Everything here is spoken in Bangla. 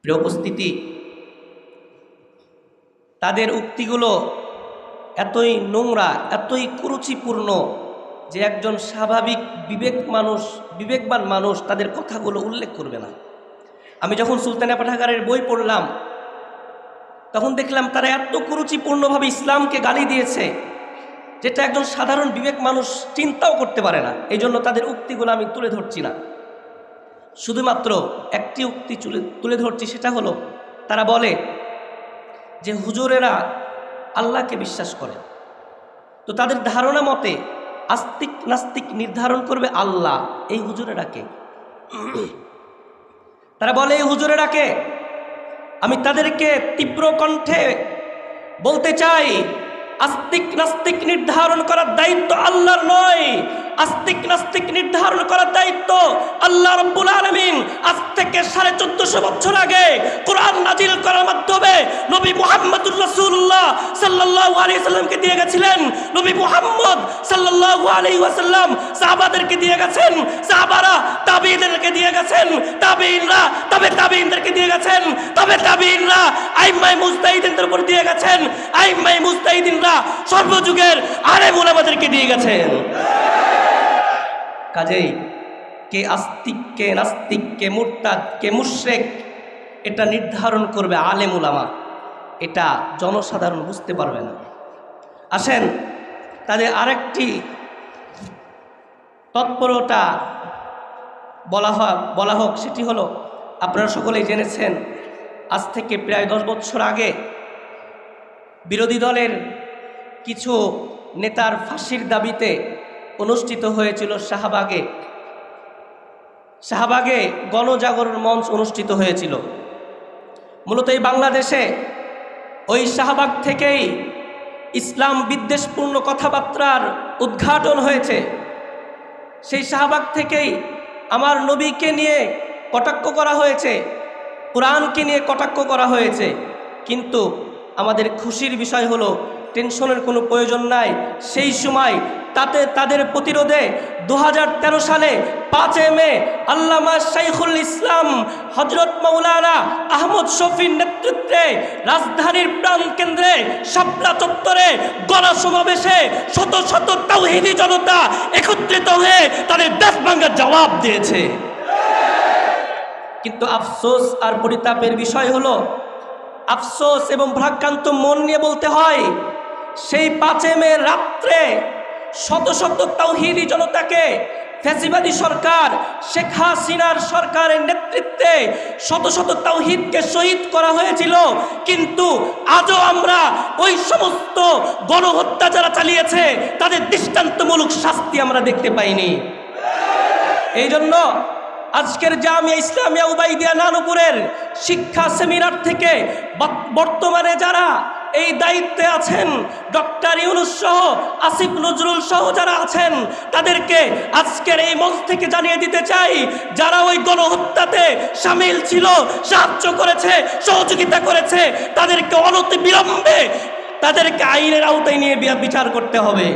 প্রিয় উপস্থিতি, তাদের উক্তিগুলো এতই নোংরা, এতই কুরুচিপূর্ণ যে একজন স্বাভাবিক বিবেকবান মানুষ তাদের কথাগুলো উল্লেখ করবে না। আমি যখন সুলতানা পাঠাগারের বই পড়লাম তখন দেখলাম তারা এত কুরুচিপূর্ণভাবে ইসলামকে গালি দিয়েছে যেটা একজন সাধারণ বিবেক মানুষ চিন্তাও করতে পারে না। এই জন্য তাদের উক্তিগুলো আমি তুলে ধরছি না, শুধুমাত্র একটি উক্তি তুলে ধরছি। সেটা হলো, তারা বলে যে হুজুরেরা আল্লাহকে বিশ্বাস করে, তো তাদের ধারণা মতে আস্তিক নাস্তিক নির্ধারণ করবে আল্লাহ। এই হুজুরেরাকে তারা বলে, এই হুজুরেরাকে আমি তাদেরকে তীব্র কণ্ঠে বলতে চাই, আস্তিক নাস্তিক নির্ধারণ করার দায়িত্ব আল্লাহর নয়। আস্তিক নাস্তিক নির্ধারণ করার দায়িত্ব আল্লাহ রাব্বুল আলামিন আজ থেকে 1450 বছর আগে কোরআন নাজিল করার মাধ্যমে নবী মুহাম্মদুর রাসূলুল্লাহ সাল্লাল্লাহু আলাইহি সাল্লামকে দিয়ে গেছিলেন। নবী মুহাম্মদ সাল্লাল্লাহু আলাইহি ওয়াসাল্লাম সাহাবাদেরকে দিয়ে গেছেন, সাহাবারা তাবেঈদেরকে দিয়ে গেছেন, তাবেঈনরা তাবেঈনদেরকে দিয়ে গেছেন, তাবেঈনরা আইম্মায়ে মুজতাহিদিনদের উপর দিয়ে গেছেন, আইম্মায়ে মুজতাহিদিনরা সর্বযুগের আলেম উলামাদেরকে দিয়ে গেছেন। কাজেই কে আস্তিক, কে নাস্তিক, কে মুরতাদ, কে মুশরিক, এটা নির্ধারণ করবে আলেম উলামা। এটা জনসাধারণ বুঝতে পারবে না। আসেন তাদের আরেকটি তৎপরতা বলা হোক। সেটি হলো, আপনারা সকলেই জেনেছেন, আজ থেকে প্রায় 10 বছর আগে বিরোধী দলের কিছু নেতার ফাঁসির দাবিতে অনুষ্ঠিত হয়েছিল শাহবাগে গণজাগরণ মঞ্চ অনুষ্ঠিত হয়েছিল। মূলত এই বাংলাদেশে ওই শাহবাগ থেকেই ইসলাম বিদ্বেষপূর্ণ কথাবার্তার উদ্ঘাটন হয়েছে। সেই শাহবাগ থেকেই আমার নবীকে নিয়ে কটাক্ষ করা হয়েছে, কোরআনকে নিয়ে কটাক্ষ করা হয়েছে। কিন্তু আমাদের খুশির বিষয় হলো, টেনশনের কোনো প্রয়োজন নাই। সেই সময় তাদের প্রতিরোধে 2013 সালে 5 মে আল্লামা শাইখুল ইসলাম হযরত মাওলানা আহমদ শফীর নেতৃত্বে রাজধানীর প্রাণকেন্দ্রে শাপলা চত্বরে গণসমাবেশে শত শত তাওহীদি জনতা একত্রিত হয়ে তাদের দেশ ভাঙার জবাব দিয়েছে। কিন্তু আফসোস আর পরিতাপের বিষয় হলো, আফসোস এবং ভারাক্রান্ত মন নিয়ে বলতে হয়, সেই 5 মে রাত্রে শত শত তাওহীদি জনতাকে ফ্যাসিবাদী সরকার শেখ হাসিনার সরকারের নেতৃত্বে শত শত তাওহীদকে শহীদ করা হয়েছিল। কিন্তু আজও আমরা ওই সমস্ত গণহত্যা যারা চালিয়েছে তাদের দৃষ্টান্তমূলক শাস্তি আমরা দেখতে পাইনি। এই জন্য আজকের জামিয়া ইসলামিয়া উবাইদিয়া নানুপুরের শিক্ষা সেমিনার থেকে বর্তমানে যারা এই দায়িত্বে আছেন, ডক্টর ইউনূস সহ, আসিফ নজরুল সহ যারা আছেন, তাদেরকে আজকের এই মঞ্চ থেকে জানিয়ে দিতে চাই, যারা ওই গণহত্যাতে শামিল ছিল, সাহায্য করেছে, সহযোগিতা করেছে, তাদেরকে অনতিবিলম্বে তাদেরকে আইনের আওতায় নিয়ে বিচার করতে হবে।